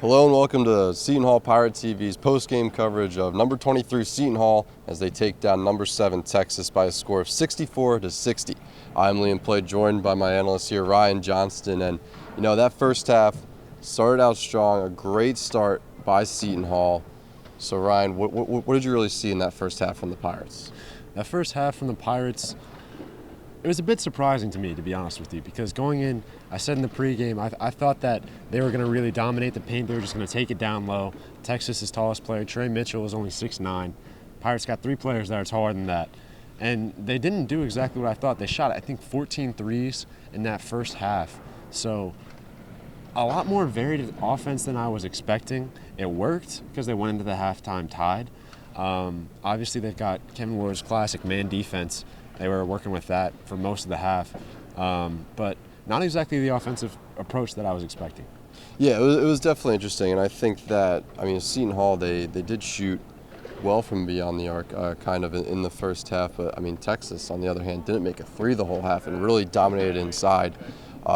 Hello and welcome to Seton Hall Pirate TV's post-game coverage of number 23 Seton Hall as they take down number 7 Texas by a score of 64-60. I'm Liam Plate, joined by my analyst here, Ryan Johnston, and that first half started out strong, a great start by Seton Hall. So Ryan, what did you really see in that first half from the Pirates? That first half from the Pirates, it was a bit surprising to me, to be honest with you, because going in, I said in the pregame, I thought that they were going to really dominate the paint. They were just going to take it down low. Texas's tallest player, Trey Mitchell, was only 6'9". Pirates got 3 players that are taller than that. And they didn't do exactly what I thought. They shot, I think, 14 threes in that first half. So a lot more varied offense than I was expecting. It worked because they went into the halftime tied. Obviously, they've got Kevin Willard's classic man defense. They were working with that for most of the half, but not exactly the offensive approach that I was expecting. Yeah, it was definitely interesting, and I think that, Seton Hall, they did shoot well from beyond the arc kind of in the first half, but, Texas, on the other hand, didn't make a three the whole half and really dominated inside.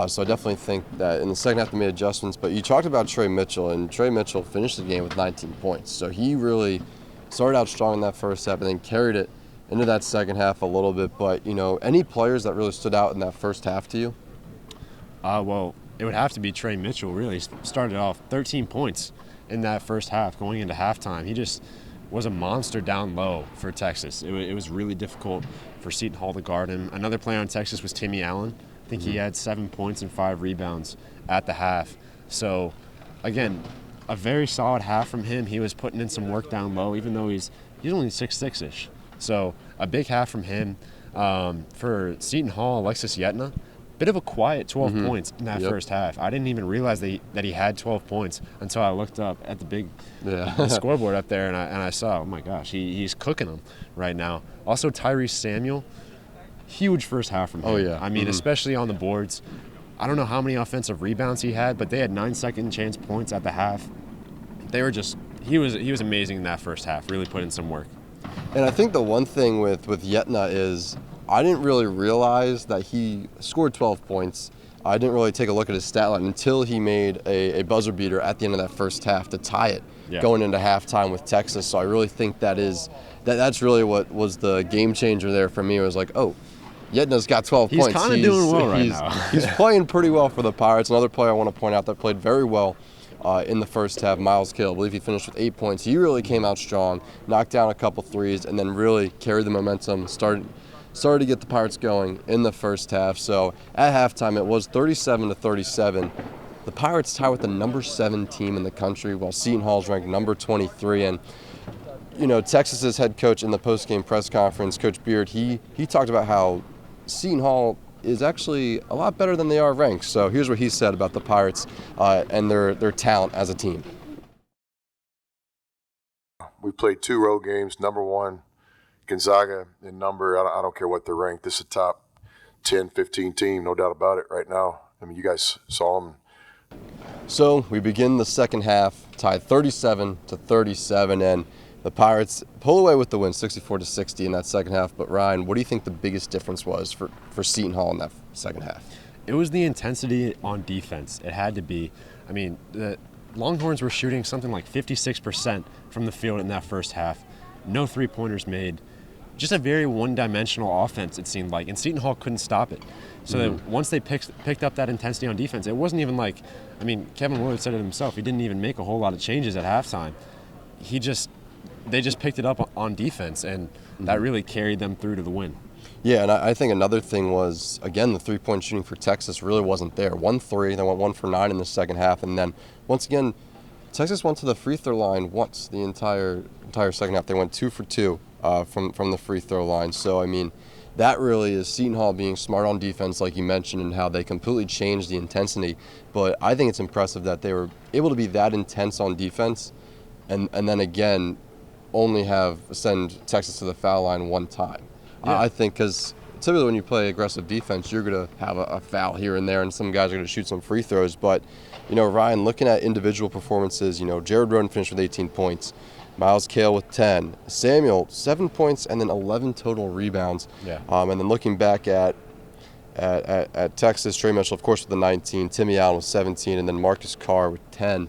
So I definitely think that in the second half they made adjustments, but you talked about Trey Mitchell, and Trey Mitchell finished the game with 19 points. So he really started out strong in that first half and then carried it into that second half a little bit. But, any players that really stood out in that first half to you? Well, it would have to be Trey Mitchell, really. Started off 13 points in that first half going into halftime. He just was a monster down low for Texas. It was really difficult for Seton Hall to guard him. Another player on Texas was Timmy Allen. I think he had 7 points and 5 rebounds at the half. So, again, a very solid half from him. He was putting in some work down low, even though he's only 6'6"-ish. So a big half from him. For Seton Hall, Alexis Yetna, bit of a quiet 12 points in that first half. I didn't even realize that he had 12 points until I looked up at the big the scoreboard up there, and I saw, oh my gosh, he's cooking them right now. Also, Tyrese Samuel, huge first half from him. Oh yeah. Especially on the boards. I don't know how many offensive rebounds he had, but they had 9 second chance points at the half. They were just he was amazing in that first half. Really put in some work. And I think the one thing with Yetna is I didn't really realize that he scored 12 points. I didn't really take a look at his stat line until he made a buzzer beater at the end of that first half to tie it going into halftime with Texas. So I really think that's really what was the game changer there for me. It was like, oh, Yetna's got 12 points. He's kind of doing well right now. He's playing pretty well for the Pirates. Another player I want to point out that played very well in the first half, Miles Cale. I believe he finished with 8 points. He really came out strong, knocked down a couple threes, and then really carried the momentum, started to get the Pirates going in the first half. So at halftime, it was 37-37. The Pirates tie with the number 7 team in the country, while Seton Hall's ranked number 23. And Texas's head coach in the post-game press conference, Coach Beard, he talked about how Seton Hall is actually a lot better than they are ranked. So here's what he said about the Pirates and their talent as a team. We played 2 road games, number 1, Gonzaga, and number, I don't care what they're ranked. This is a top 10, 15 team, no doubt about it right now. You guys saw them. So we begin the second half, tied 37-37, and the Pirates pull away with the win, 64-60 in that second half. But Ryan, what do you think the biggest difference was for Seton Hall in that second half? It was the intensity on defense. It had to be. The Longhorns were shooting something like 56% from the field in that first half. No three-pointers made. Just a very one-dimensional offense, it seemed like, and Seton Hall couldn't stop it. So that once they picked up that intensity on defense, it wasn't even like, Kevin Willard said it himself, he didn't even make a whole lot of changes at halftime. They just picked it up on defense, and that really carried them through to the win. Yeah, and I think another thing was, again, the three-point shooting for Texas really wasn't there. 1-3, they went 1 for 9 in the second half, and then once again, Texas went to the free throw line once the entire second half. They went 2 for 2 from the free throw line. So that really is Seton Hall being smart on defense, like you mentioned, and how they completely changed the intensity. But I think it's impressive that they were able to be that intense on defense, and then again only send Texas to the foul line one time. Yeah. I think because typically when you play aggressive defense, you're going to have a foul here and there, and some guys are going to shoot some free throws. But, Ryan, looking at individual performances, Jared Roden finished with 18 points, Miles Cale with 10, Samuel 7 points, and then 11 total rebounds. Yeah. And then looking back at Texas, Trey Mitchell, of course, with the 19, Timmy Allen with 17, and then Marcus Carr with 10.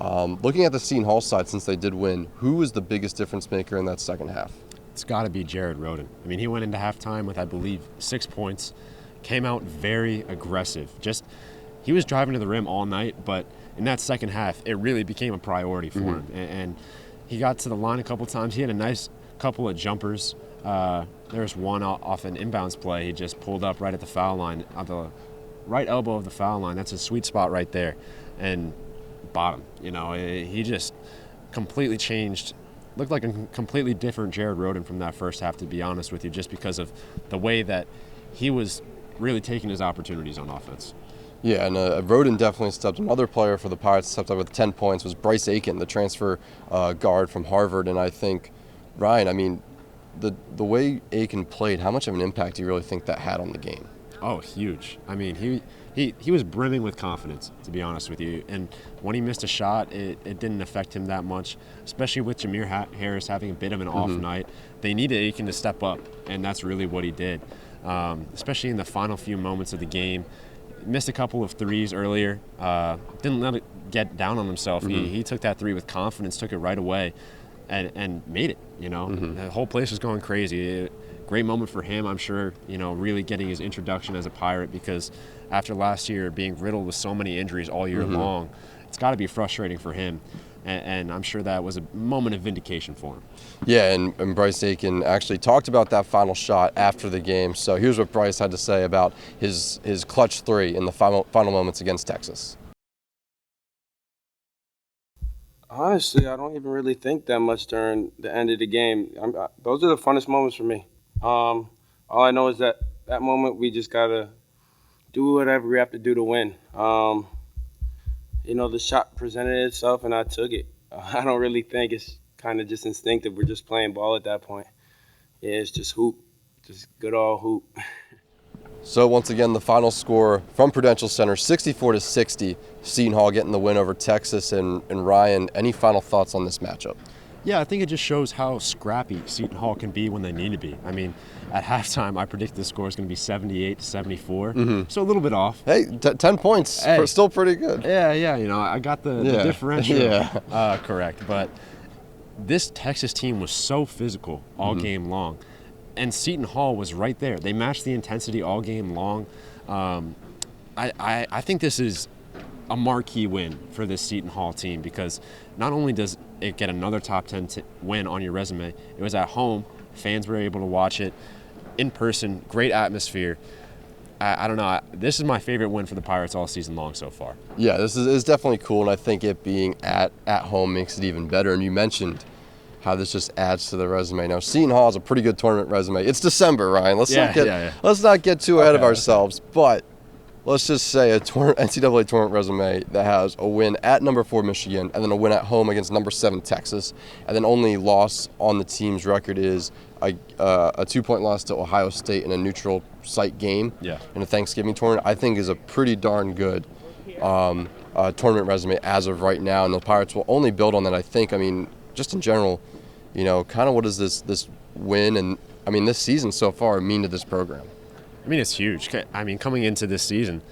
Looking at the Seton Hall side, since they did win, who was the biggest difference maker in that second half? It's got to be Jared Rhoden. I mean, he went into halftime with, I believe, 6 points, came out very aggressive. He was driving to the rim all night, but in that second half, it really became a priority for him. And he got to the line a couple times. He had a nice couple of jumpers. There was one off an inbounds play. He just pulled up right at the foul line, at the right elbow of the foul line. That's a sweet spot right there. And bottom, he just completely changed. Looked like a completely different Jared Rhoden from that first half, to be honest with you, just because of the way that he was really taking his opportunities on offense. Yeah, and Rhoden definitely stepped. Another player for the Pirates stepped up with 10 points was Bryce Aiken, the transfer guard from Harvard. And I think, Ryan, I mean, the way Aiken played, how much of an impact do you really think that had on the game? Oh, huge. I mean, he was brimming with confidence, to be honest with you. And when he missed a shot, it didn't affect him that much, especially with Jameer Harris having a bit of an off night. They needed Aiken to step up, and that's really what he did, especially in the final few moments of the game. Missed a couple of threes earlier. Didn't let it get down on himself. He took that three with confidence, took it right away, and made it. The whole place was going crazy. Great moment for him, I'm sure. Really getting his introduction as a Pirate, because after last year being riddled with so many injuries all year long, it's got to be frustrating for him. And I'm sure that was a moment of vindication for him. Yeah, and Bryce Aiken actually talked about that final shot after the game. So here's what Bryce had to say about his clutch three in the final moments against Texas. Honestly, I don't even really think that much during the end of the game. Those are the funnest moments for me. All I know is that moment we just got to do whatever we have to do to win. The shot presented itself, and I took it. I don't really think it's kind of just instinctive. We're just playing ball at that point. Yeah, it's just hoop, just good old hoop. So once again, the final score from Prudential Center, 64-60. Seton Hall getting the win over Texas. And Ryan, any final thoughts on this matchup? Yeah, I think it just shows how scrappy Seton Hall can be when they need to be. I mean, at halftime, I predict the score is going to be 78-74, so a little bit off. Hey, 10 points, still pretty good. Yeah, I got the differential correct. But this Texas team was so physical all game long, and Seton Hall was right there. They matched the intensity all game long. I think this is a marquee win for this Seton Hall team, because not only does it get another top 10 win on your resume, it was at home. Fans were able to watch it in person. Great atmosphere. I don't know. This is my favorite win for the Pirates all season long so far. Yeah, this is definitely cool, and I think it being at home makes it even better. And you mentioned how this just adds to the resume. Now, Seton Hall has a pretty good tournament resume. It's December, Ryan. Let's not get too ahead of ourselves, but let's just say a NCAA tournament resume that has a win at number 4 Michigan, and then a win at home against number 7 Texas, and then only loss on the team's record is a 2-point loss to Ohio State in a neutral site game in a Thanksgiving tournament, I think is a pretty darn good tournament resume as of right now. And the Pirates will only build on that, I think. I mean, just in general, kind of what does this win and, this season so far mean to this program? I mean, it's huge. I mean, coming into this season,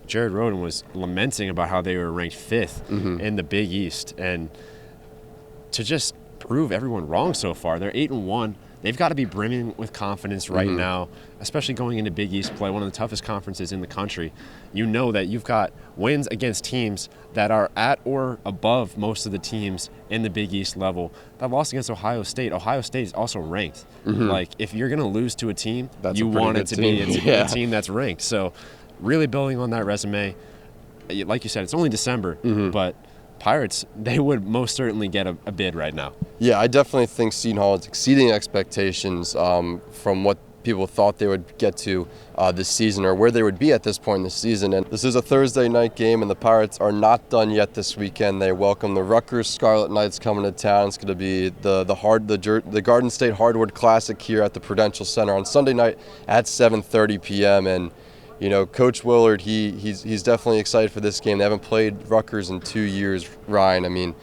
Jared Rhoden was lamenting about how they were ranked 5th in the Big East. And to just prove everyone wrong so far, they're 8-1. They've got to be brimming with confidence right now, especially going into Big East play, one of the toughest conferences in the country. You know that you've got wins against teams that are at or above most of the teams in the Big East level. That loss against Ohio State is also ranked. Like, if you're going to lose to a team, you want it to be a team that's ranked. So really building on that resume. Like you said, it's only December, but Pirates, they would most certainly get a bid right now. Yeah, I definitely think Seton Hall is exceeding expectations from what people thought they would get to this season, or where they would be at this point in the season. And this is a Thursday night game, and the Pirates are not done yet this weekend. They welcome the Rutgers Scarlet Knights coming to town. It's going to be the Garden State Hardwood Classic here at the Prudential Center on Sunday night at 7:30 p.m. And Coach Willard, he's definitely excited for this game. They haven't played Rutgers in 2 years. Ryan,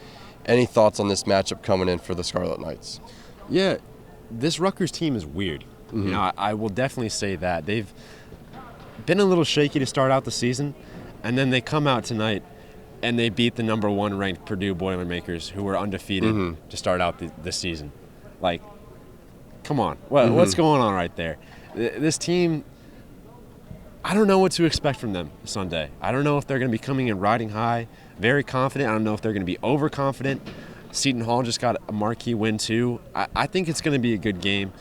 any thoughts on this matchup coming in for the Scarlet Knights? Yeah, this Rutgers team is weird. I will definitely say that. They've been a little shaky to start out the season, and then they come out tonight and they beat the number 1 ranked Purdue Boilermakers, who were undefeated to start out the season. Like, come on. What's going on right there? This team, I don't know what to expect from them Sunday. I don't know if they're going to be coming in riding high, very confident. I don't know if they're going to be overconfident. Seton Hall just got a marquee win, too. I think it's going to be a good game.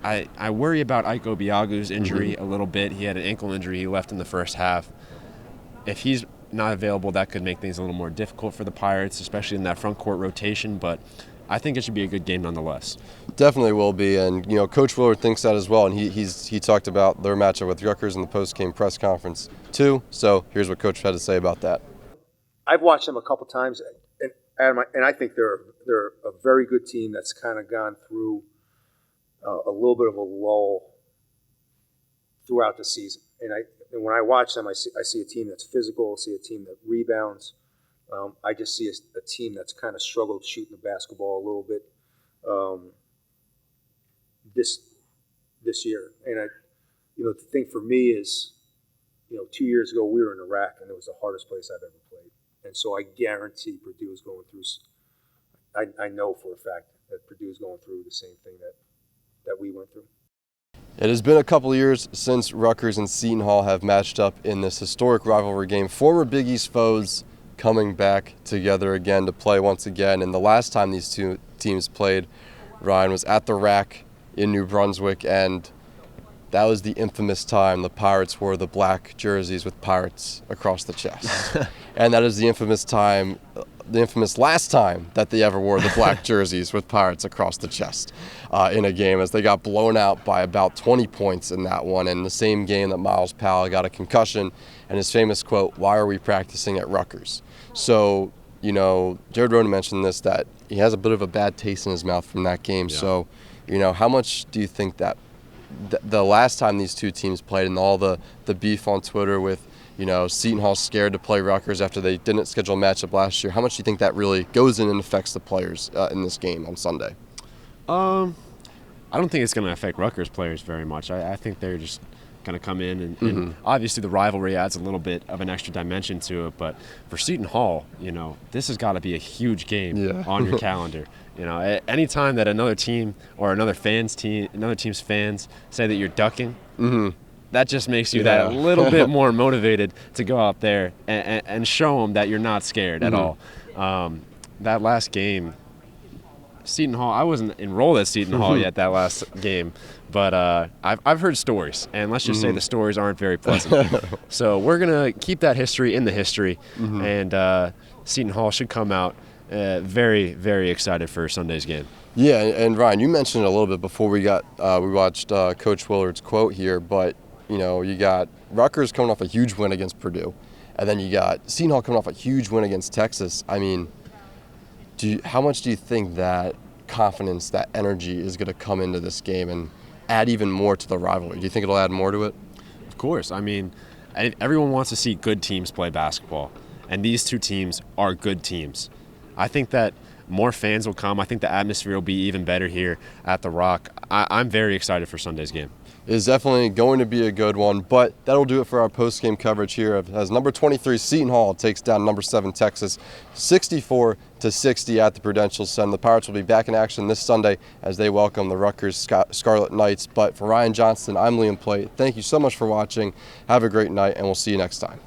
I worry about Ike Obiagu's injury a little bit. He had an ankle injury. He left in the first half. If he's not available, that could make things a little more difficult for the Pirates, especially in that front court rotation. But I think it should be a good game nonetheless. Definitely will be, and Coach Willard thinks that as well. And he talked about their matchup with Rutgers in the post-game press conference too. So here's what Coach had to say about that. I've watched them a couple times, and I think they're a very good team that's kind of gone through a little bit of a lull throughout the season. And when I watch them, I see a team that's physical, I see a team that rebounds. I just see a team that's kind of struggled shooting the basketball a little bit this year. And the thing for me is, 2 years ago we were in Iraq, and it was the hardest place I've ever played. And so I guarantee Purdue is going through. I know for a fact that Purdue is going through the same thing that we went through. It has been a couple of years since Rutgers and Seton Hall have matched up in this historic rivalry game. Former Big East foes coming back together again to play once again. And the last time these two teams played, Ryan, was at the Rack in New Brunswick, and that was the infamous time the Pirates wore the black jerseys with Pirates across the chest. And that is the infamous last time that they ever wore the black jerseys with Pirates across the chest in a game, as they got blown out by about 20 points in that one. And the same game that Miles Powell got a concussion, and his famous quote, "Why are we practicing at Rutgers?" So, Jared Roden mentioned this, that he has a bit of a bad taste in his mouth from that game. Yeah. So, how much do you think that the last time these two teams played, and all the beef on Twitter with, Seton Hall scared to play Rutgers after they didn't schedule a matchup last year, how much do you think that really goes in and affects the players in this game on Sunday? I don't think it's going to affect Rutgers players very much. I think they're just going to come in, and obviously the rivalry adds a little bit of an extra dimension to it. But for Seton Hall, this has got to be a huge game on your calendar. Anytime that another team or another team's fans say that you're ducking, that just makes you that little bit more motivated to go out there and show them that you're not scared at all. That last game, Seton Hall, I wasn't enrolled at Seton Hall yet that last game, but I've heard stories, and let's just say the stories aren't very pleasant. So we're going to keep that history in the history, and Seton Hall should come out very, very excited for Sunday's game. Yeah, and Ryan, you mentioned it a little bit before we watched Coach Willard's quote here, but you got Rutgers coming off a huge win against Purdue, and then you got Seton Hall coming off a huge win against Texas. I mean, how much do you think that confidence, that energy is going to come into this game and add even more to the rivalry? Do you think it'll add more to it? Of course. I mean, everyone wants to see good teams play basketball, and these two teams are good teams. I think that more fans will come. I think the atmosphere will be even better here at the Rock. I'm very excited for Sunday's game. It is definitely going to be a good one, but that'll do it for our post-game coverage here as number 23 Seton Hall takes down number 7 Texas 64-60 at the Prudential Center. The Pirates will be back in action this Sunday as they welcome the Rutgers Scarlet Knights. But for Ryan Johnston, I'm Liam Plate. Thank you so much for watching. Have a great night, and we'll see you next time.